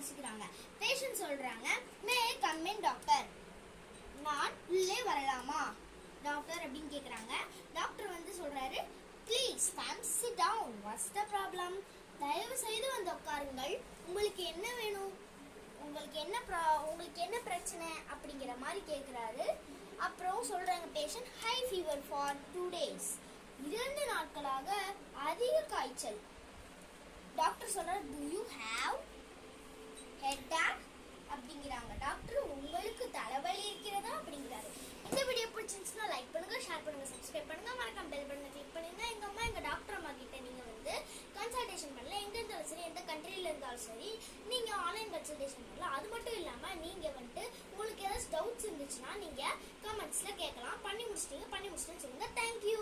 நினைச்சுக்கிறாங்க. Patient சொல்றாங்க, may come in doctor, நான் உள்ளே வரலாமா டாக்டர் அப்படின்னு கேக்குறாங்க. டாக்டர் வந்து சொல்றாரு, please come sit down, what's the problem, தயவு செய்து வந்து உட்காருங்கள், உங்களுக்கு என்ன வேணும், உங்களுக்கு என்ன பிரச்சனை அப்படிங்கிற மாதிரி கேட்குறாரு. அப்புறம் சொல்றாங்க patient, high fever for 2 days, 2 நாட்களாக அதிக காய்ச்சல். டாக்டர் சொல்றாரு, டு யூ ஹேவ் ஹெட்டேக் அப்படிங்கிறாங்க. டாக்டர், உங்களுக்கு தலைவலி இருக்கிறதா அப்படிங்கிறாரு. இந்த வீடியோ பிடிச்சிருந்துச்சுன்னா லைக் பண்ணுங்க, ஷேர் பண்ணுங்க, சப்ஸ்கிரைப் பண்ணுங்க, மறக்காம பெல் பட்டனை கிளிக் பண்ணுங்க. எங்க அம்மா எங்க டாக்டர் அம்மா கிட்ட நீங்க வந்து கன்சல்டேஷன் பண்ணலாம். எங்க இருந்தாலும் சரி, எந்த கண்ட்ரில இருந்தாலும் சரி, நீங்க ஆன்லைன் கன்சல்டேஷன் பண்ணலாம். அது மட்டும் இல்லாம நீங்க வந்துட்டு உங்களுக்கு ஏதாச்சும் டவுட்ஸ் இருந்துச்சுன்னா நீங்க கமெண்ட்ஸ்ல கேட்கலாம். பண்ணி முடிச்சிட்டேன்னு சொல்லுங்க. தேங்க்யூ.